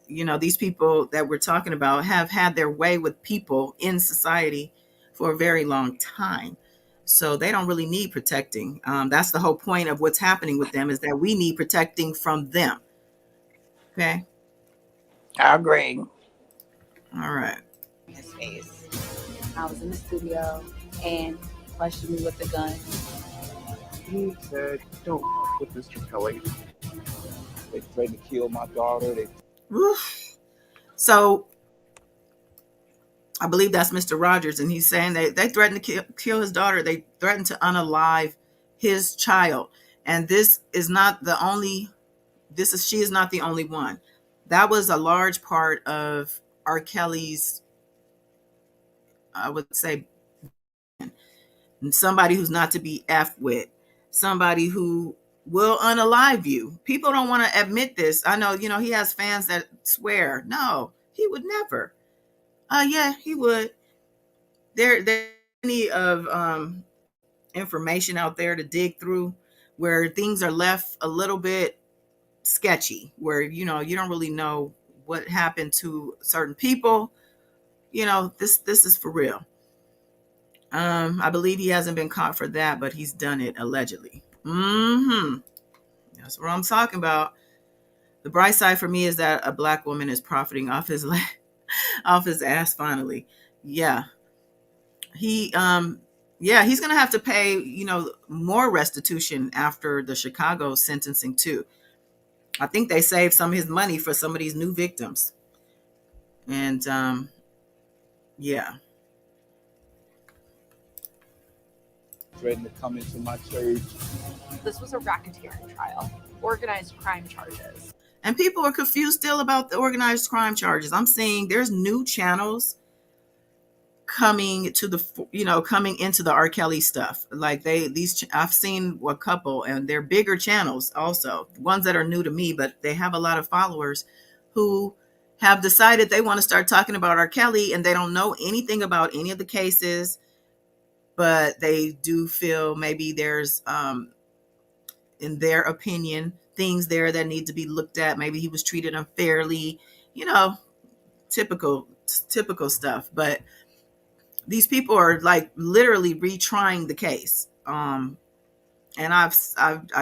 Speaker 2: These people that we're talking about have had their way with people in society for a very long time. So they don't really need protecting. That's the whole point of what's happening with them, is that we need protecting from them. Okay.
Speaker 4: I agree.
Speaker 2: All right.
Speaker 5: His face. I was in the studio and he questioned me with the gun.
Speaker 18: He said, "Don't fuck with Mr. Kelly. They threatened to kill my daughter."
Speaker 2: Oof. So I believe that's Mr. Rogers, and he's saying they threatened to kill his daughter. They threatened to unalive his child, and she is not the only one. That was a large part of R. Kelly's, I would say, somebody who's not to be effed with, somebody who will unalive you. People don't want to admit this. I know, he has fans that swear, no, he would never. Yeah, he would. There's plenty of information out there to dig through where things are left a little bit sketchy, where you don't really know what happened to certain people. This is for real. I believe he hasn't been caught for that, but he's done it allegedly. That's what I'm talking about. The bright side for me is that a black woman is profiting off his off his ass finally. Yeah. He's gonna have to pay, more restitution after the Chicago sentencing too. I think they saved some of his money for some of these new victims. And yeah.
Speaker 18: Threatened to come into my church.
Speaker 13: This was a racketeering trial, organized crime charges.
Speaker 2: And people are confused still about the organized crime charges. I'm seeing there's new channels coming into the R. Kelly stuff. Like I've seen a couple, and they're bigger channels also, ones that are new to me, but they have a lot of followers who have decided they want to start talking about R. Kelly, and they don't know anything about any of the cases, but they do feel maybe there's, in their opinion, things there that need to be looked at. Maybe he was treated unfairly, typical stuff. But these people are like literally retrying the case. And I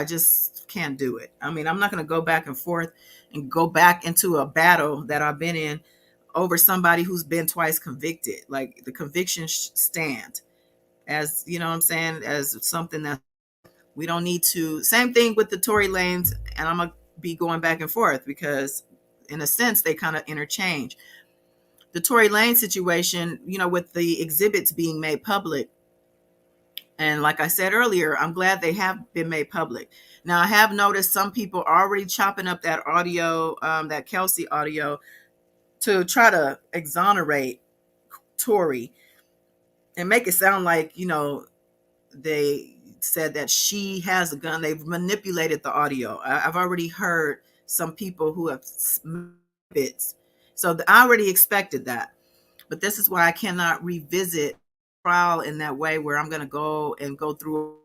Speaker 2: just can't do it. I mean, I'm not going to go back and forth and go back into a battle that I've been in over somebody who's been twice convicted. Like the conviction stand, as you know what I'm saying, as something that we don't need to. Same thing with the Tory Lanez, and I'm gonna be going back and forth because in a sense they kind of interchange. The Tory Lanez situation, you know, with the exhibits being made public, and like I said earlier, I'm glad they have been made public. Now I have noticed some people are already chopping up that audio, that Kelsey audio, to try to exonerate Tory and make it sound like, you know, they said that she has a gun. They've manipulated the audio. I've already heard some people who have bits. So I already expected that. But this is why I cannot revisit trial in that way where I'm going to go through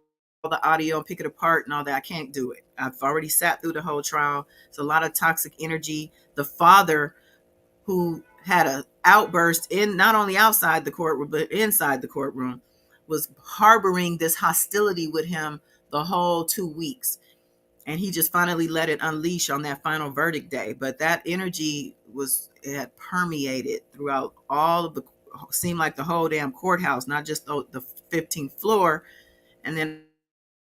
Speaker 2: all the audio and pick it apart and all that. I can't do it. I've already sat through the whole trial. It's a lot of toxic energy. The father who had an outburst in not only outside the courtroom but inside the courtroom was harboring this hostility with him the whole 2 weeks, and he just finally let it unleash on that final verdict day. But that energy it had permeated throughout all of the, seemed like the whole damn courthouse, not just the 15th floor, and then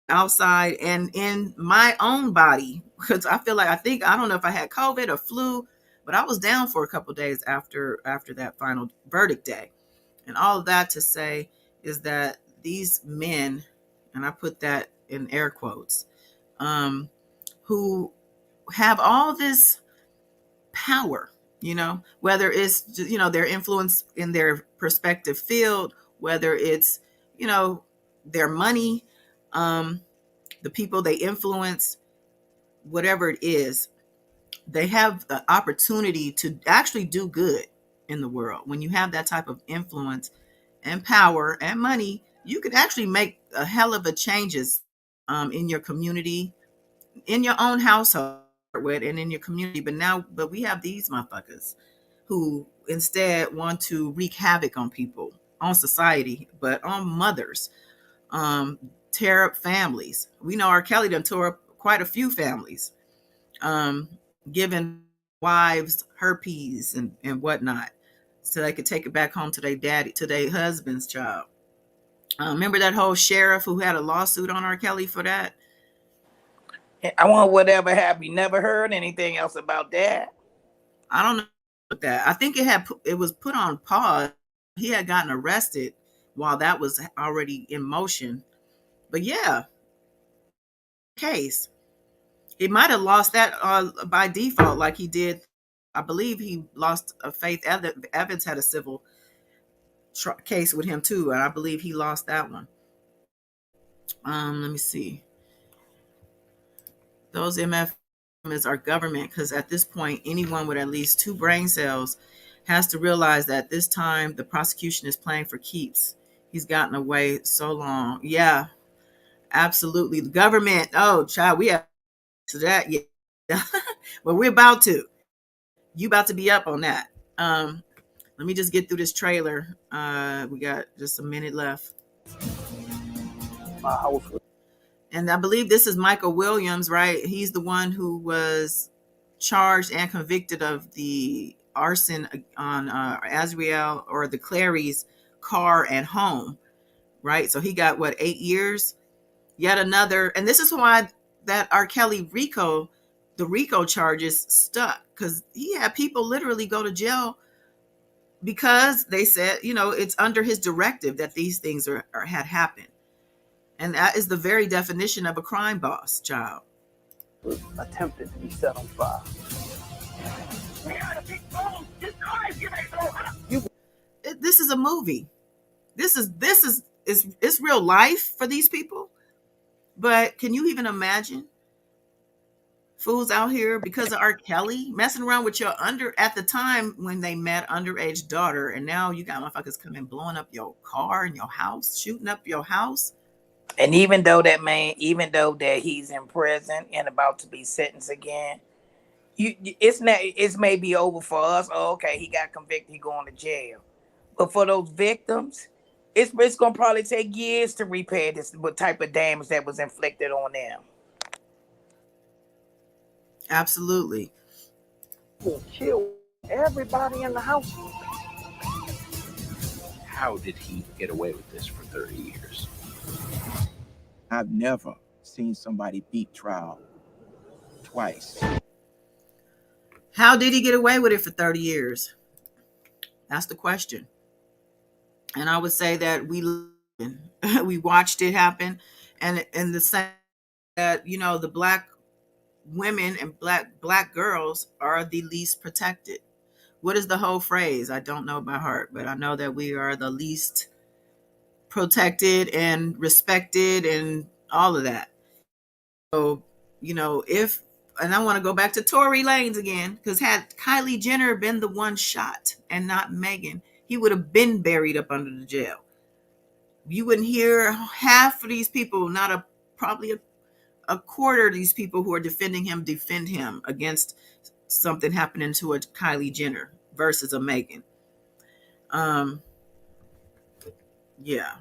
Speaker 2: outside and in my own body, because I feel like I don't know if I had COVID or flu, but I was down for a couple of days after that final verdict day. And all of that to say is that these men, and I put that in air quotes, who have all this power, you know, whether it's just, you know, their influence in their perspective field, whether it's, you know, their money, the people they influence, whatever it is, they have the opportunity to actually do good in the world. When you have that type of influence and power and money, you could actually make a hell of a changes in your community, in your own household, with and in your community. But we have these motherfuckers who instead want to wreak havoc on people, on society, but on mothers, tear up families. We know R. Kelly done tore up quite a few families, giving wives herpes and whatnot, so they could take it back home to their daddy, to their husband's child. Remember that whole sheriff who had a lawsuit on R. Kelly for that?
Speaker 4: I wonder whatever happened. You never heard anything else about that?
Speaker 2: I don't know about that. I think it was put on pause. He had gotten arrested while that was already in motion. But yeah, case. He might have lost that by default, like he did. I believe he lost Faith Evans had a civil case with him too, and I believe he lost that one. Let me see. Those MFs are government, because at this point, anyone with at least 2 brain cells has to realize that this time the prosecution is playing for keeps. He's gotten away so long. Yeah, absolutely. The government. Oh, child, we have to that. Yeah, well, we're about to. You about to be up on that. Let me just get through this trailer. We got just a minute left. And I believe this is Michael Williams, right? He's the one who was charged and convicted of the arson on Azriel or the Clary's car and home, right? So he got 8 years? Yet another, and this is why that R. Kelly the RICO charges stuck, because he had people literally go to jail because they said, you know, it's under his directive that these things had happened. And that is the very definition of a crime boss, child.
Speaker 17: Attempted to be set on fire.
Speaker 2: This is a movie. This is it's real life for these people. But can you even imagine fools out here because of R. Kelly messing around with your at the time when they met, underage daughter, and now you got motherfuckers coming blowing up your car and your house, shooting up your house.
Speaker 4: And even though that he's in prison and about to be sentenced again, it's maybe over for us. Oh, okay, he got convicted, he going to jail. But for those victims, it's gonna probably take years to repair this type of damage that was inflicted on them.
Speaker 2: Absolutely.
Speaker 17: Kill
Speaker 18: Everybody in the house.
Speaker 7: How did he get away with this for 30 years?
Speaker 18: I've never seen somebody beat trial twice.
Speaker 2: How did he get away with it for 30 years? That's the question. And I would say that we watched it happen, and the same that the black women and black girls are the least protected. What is the whole phrase? I don't know by heart, but I know that we are the least protected and respected and all of that. So, if, and I want to go back to Tory Lanez again, because had Kylie Jenner been the one shot and not Megan, he would have been buried up under the jail. You wouldn't hear half of these people, not probably a quarter of these people who are defending him defend him against something happening to a Kylie Jenner versus a Megan. Yeah.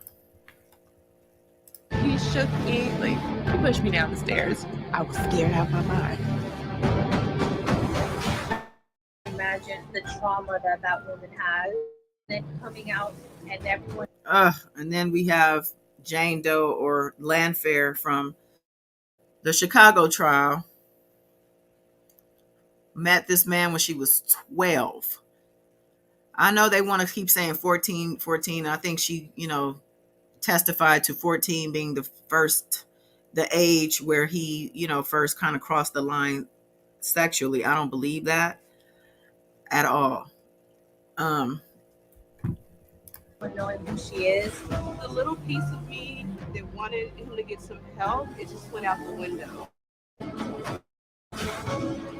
Speaker 19: He shook me, like, he pushed me down the stairs. I was scared out of my mind.
Speaker 20: Imagine the trauma that woman has, then coming out and everyone.
Speaker 2: And then we have Jane Doe or Landfair from the Chicago trial. Met this man when she was 12. I know they want to keep saying 14. I think she, testified to 14 being the age where he, first kind of crossed the line sexually. I don't believe that at all.
Speaker 20: Knowing who she is.
Speaker 19: The little piece of me that wanted him to get some help, it just went out the window.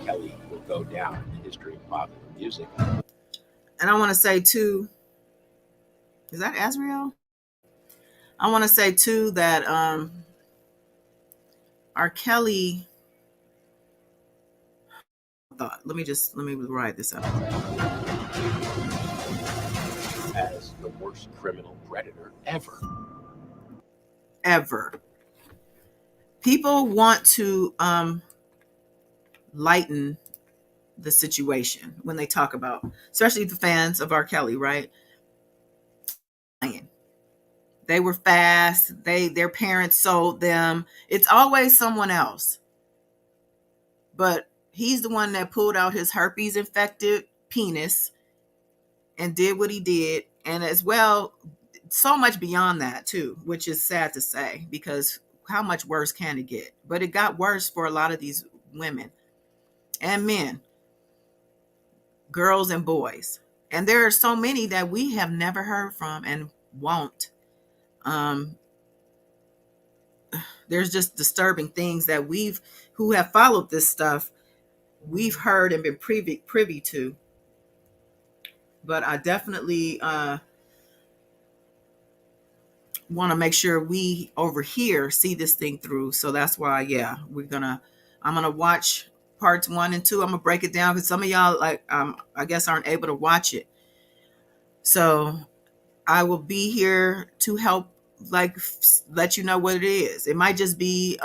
Speaker 7: Kelly will go down in the history of popular music.
Speaker 2: And I want to say too, is that Azriel? I want to say too that R. Kelly thought, let me write this up.
Speaker 7: As the worst criminal predator
Speaker 2: ever. People want to lighten the situation when they talk about, especially the fans of R. Kelly, right? They were fast. Their parents sold them. It's always someone else. But he's the one that pulled out his herpes infected penis and did what he did. And as well, so much beyond that too, which is sad to say, because how much worse can it get? But it got worse for a lot of these women and men, girls and boys. And there are so many that we have never heard from and won't. There's just disturbing things that who have followed this stuff, we've heard and been privy to. But I definitely want to make sure we over here see this thing through. So that's why, yeah, I'm gonna watch parts 1 and 2. I'm gonna break it down because some of y'all I guess aren't able to watch it. So I will be here to help, let you know what it is. It might just be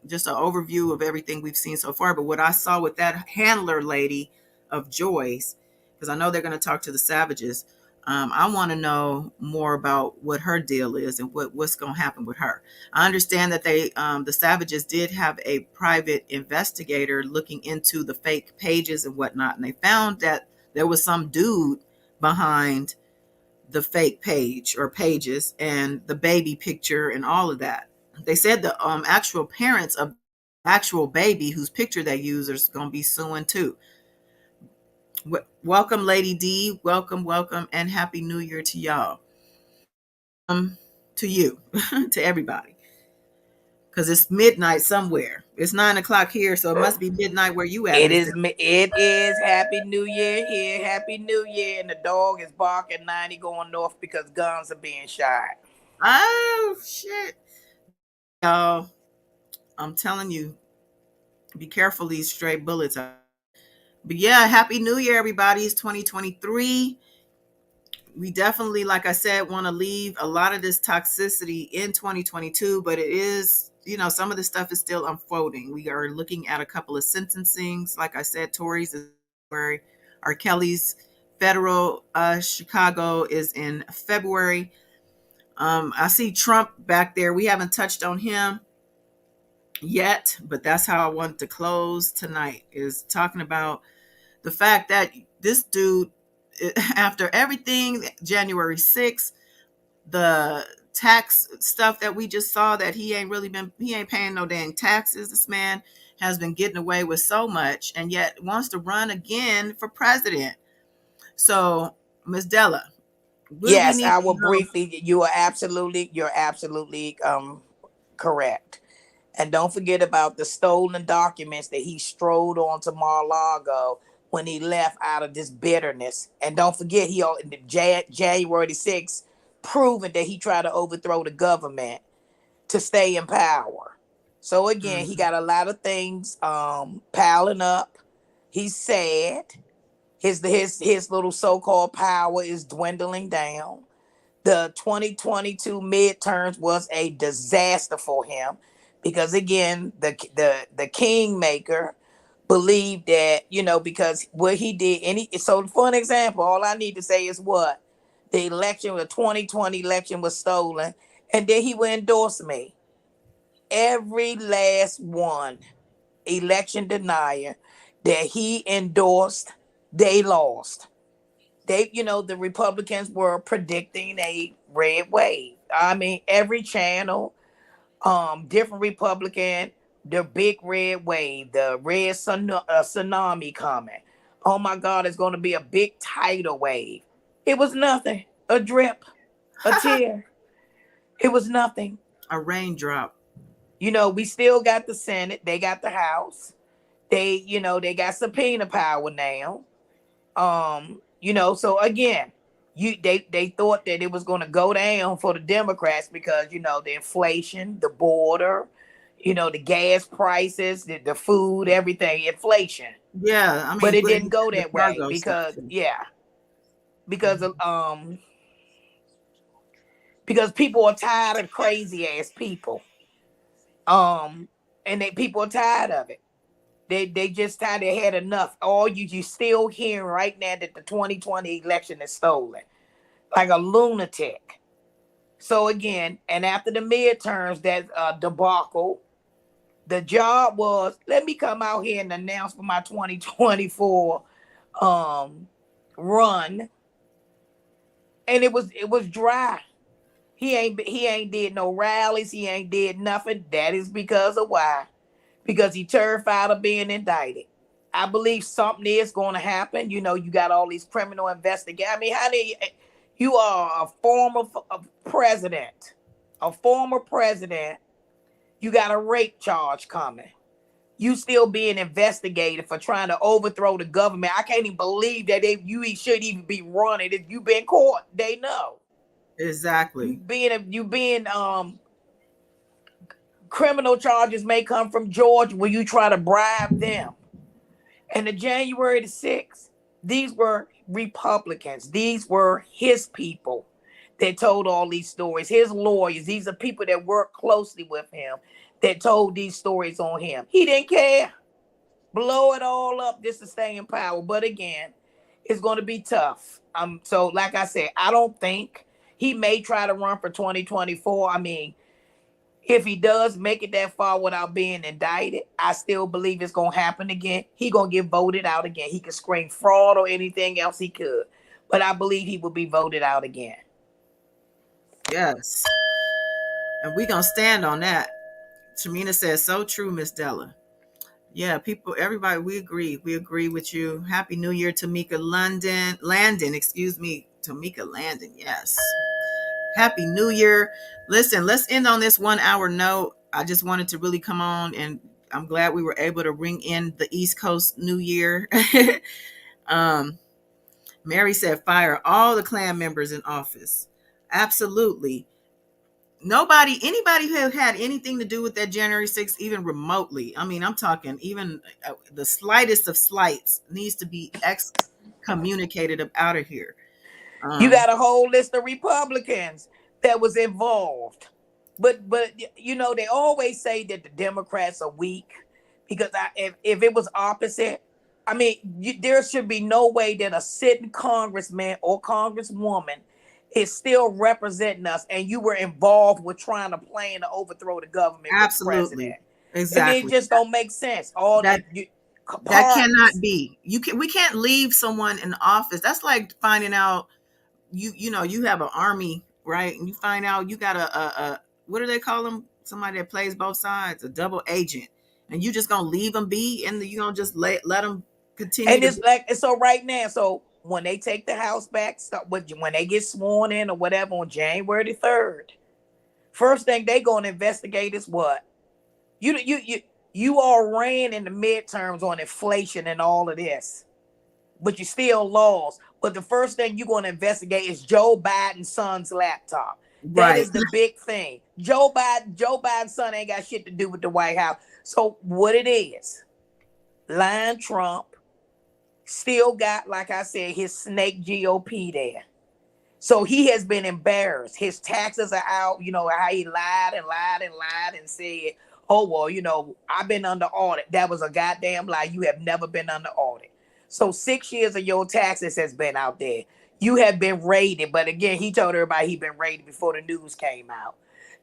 Speaker 2: just an overview of everything we've seen so far. But what I saw with that handler lady of Joy's, because I know they're going to talk to the Savages, I want to know more about what her deal is and what's going to happen with her. I understand that the Savages did have a private investigator looking into the fake pages and whatnot, and they found that there was some dude behind the fake page or pages and the baby picture and all of that. They said the actual parents of actual baby whose picture they use is going to be suing too. Welcome, Lady D. Welcome, and Happy New Year to y'all. To you, to everybody. Because it's midnight somewhere. It's 9 o'clock here, so it must be midnight where you at.
Speaker 4: It is Happy New Year here. Happy New Year. And the dog is barking 90 going north because guns are being shot.
Speaker 2: Oh, shit. Y'all, I'm telling you, be careful these stray bullets. But yeah, Happy New Year, everybody. It's 2023. We definitely, like I said, want to leave a lot of this toxicity in 2022, but it is, some of this stuff is still unfolding. We are looking at a couple of sentencings. Like I said, Tory's is February. R. Kelly's federal Chicago is in February. I see Trump back there. We haven't touched on him yet, but that's how I want to close tonight, is talking about the fact that this dude, after everything, January 6th, the tax stuff that we just saw, that he ain't paying no dang taxes. This man has been getting away with so much, and yet wants to run again for president. So, Ms. Della, what do we
Speaker 4: Yes,
Speaker 2: need
Speaker 4: I
Speaker 2: to
Speaker 4: will
Speaker 2: know?
Speaker 4: briefly. You're absolutely correct. And don't forget about the stolen documents that he strode onto Mar-a-Lago when he left out of this bitterness. And don't forget, he on January the 6th, proven that he tried to overthrow the government to stay in power. So again, he got a lot of things piling up. He's sad. His little so-called power is dwindling down. The 2022 midterms was a disaster for him because again, the kingmaker believed that, because what he did, so for an example, all I need to say is what the 2020 election was stolen, and then he would endorse me. Every last one, election denier that he endorsed, they lost. The Republicans were predicting a red wave. I mean, every channel, different Republican, the big red wave, the red tsunami coming. Oh my God, it's going to be a big tidal wave. It was nothing. A drip, a tear. It was nothing.
Speaker 2: A raindrop.
Speaker 4: We still got the Senate. They got the House. They got subpoena power now. So again, they thought that it was going to go down for the Democrats because the inflation, the border, the gas prices, the food, everything, inflation.
Speaker 2: Yeah, I mean,
Speaker 4: But it didn't go
Speaker 2: the
Speaker 4: that way
Speaker 2: cargo stuff.
Speaker 4: because people are tired of crazy ass people. And people are tired of it. They just tired. They had enough. All you still hearing right now that the 2020 election is stolen, like a lunatic. So again, and after the midterms, that debacle, the job was, let me come out here and announce for my 2024 run, and it was dry. He ain't did no rallies. He ain't did nothing. That is because of why? Because he terrified of being indicted. I believe something is going to happen. You got all these criminal investigators. I mean, you are a former president, You got a rape charge coming. You still being investigated for trying to overthrow the government. I can't even believe that you should even be running. If you've been caught, they know.
Speaker 2: Exactly.
Speaker 4: You being criminal charges may come from Georgia where you try to bribe them. And the January the 6th, these were Republicans. These were his people that told all these stories. His lawyers. These are people that work closely with him that told these stories on him. He didn't care. Blow it all up just to stay in power. But again, it's going to be tough. So like I said, I don't think he may try to run for 2024. I mean, if he does make it that far without being indicted, I still believe it's going to happen again. He going to get voted out again. He could scream fraud or anything else he could. But I believe he will be voted out again.
Speaker 2: Yes. And we're going to stand on that. Shamina says, so true, Miss Della. Yeah, everybody, we agree. We agree with you. Happy New Year, Tamika Landon, excuse me. Tamika Landon, yes. Happy New Year. Listen, let's end on this 1 hour note. I just wanted to really come on, and I'm glad we were able to ring in the East Coast New Year. Mary said, fire all the Klan members in office. Absolutely. Anybody who had anything to do with that January 6th, even remotely, I mean, I'm talking even the slightest of slights needs to be excommunicated out of here.
Speaker 4: You got a whole list of Republicans that was involved. But they always say that the Democrats are weak because if it was opposite, I mean, there should be no way that a sitting congressman or congresswoman is still representing us, and you were involved with trying to plan to overthrow the government with the president.
Speaker 2: Absolutely.
Speaker 4: And it
Speaker 2: Exactly.
Speaker 4: just don't make sense. All
Speaker 2: That that cannot
Speaker 4: pardons.
Speaker 2: be. We can't leave someone in office. That's like finding out you know you have an army, right? And you find out you got a what do they call them? Somebody that plays both sides, a double agent, and you just gonna leave them be, and you gonna just let them continue
Speaker 4: And
Speaker 2: to
Speaker 4: it's
Speaker 2: be.
Speaker 4: like so right now. So when they take the House back, when they get sworn in or whatever on January the 3rd, first thing they gonna investigate is what you all ran in the midterms on inflation and all of this, but you still lost. But the first thing you're going to investigate is Joe Biden's son's laptop. That
Speaker 2: Right.
Speaker 4: is the big thing. Joe Biden's son ain't got shit to do with the White House. So what it is, lying Trump still got, like I said, his snake GOP there. So he has been embarrassed. His taxes are out. You know how he lied and lied and lied and said, "Oh well, I've been under audit." That was a goddamn lie. You have never been under audit. So 6 years of your taxes has been out there. You have been raided. But again, he told everybody he been raided before the news came out.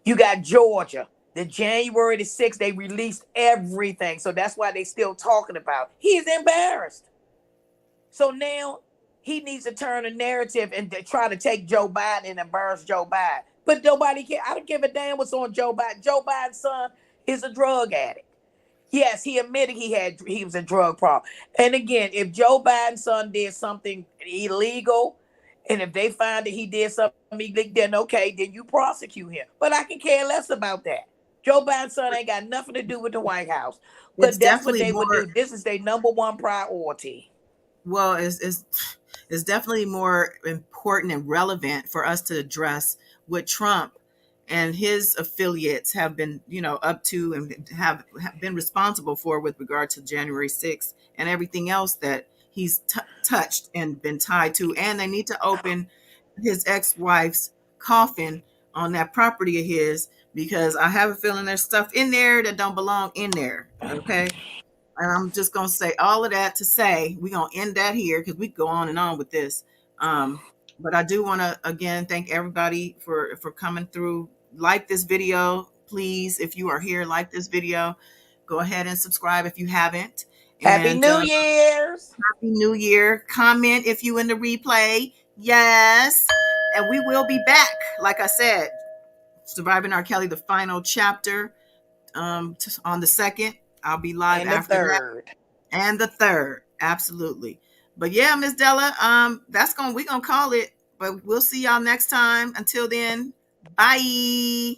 Speaker 4: You got Georgia. The January the 6th, they released everything. So that's why they still talking about it. He's embarrassed. So now he needs to turn a narrative and try to take Joe Biden and embarrass Joe Biden. But nobody care. I don't give a damn what's on Joe Biden. Joe Biden's son is a drug addict. Yes, he admitted he was a drug problem. And again, if Joe Biden's son did something illegal, and if they find that he did something illegal, then okay, then you prosecute him. But I can care less about that. Joe Biden's son ain't got nothing to do with the White House.
Speaker 2: It's
Speaker 4: But that's what
Speaker 2: definitely
Speaker 4: they would
Speaker 2: more.
Speaker 4: do. This is their number one priority.
Speaker 2: Well, it's definitely more important and relevant for us to address what Trump and his affiliates have been, up to and have been responsible for with regard to January 6th and everything else that he's touched and been tied to. And they need to open his ex-wife's coffin on that property of his, because I have a feeling there's stuff in there that don't belong in there. Okay. And I'm just gonna say all of that to say we're gonna end that here because we go on and on with this. But I do want to again thank everybody for coming through. Like this video, please. If you are here, like this video. Go ahead and subscribe if you haven't.
Speaker 4: Happy
Speaker 2: And
Speaker 4: New Year's.
Speaker 2: Happy New Year. Comment if you in the replay. Yes. And we will be back. Like I said, Surviving R. Kelly, the final chapter on the 2nd. I'll be live
Speaker 4: And the
Speaker 2: after that.
Speaker 4: 3rd.
Speaker 2: And the 3rd. Absolutely. But yeah, Miss Della, we're gonna call it. But we'll see y'all next time. Until then, bye.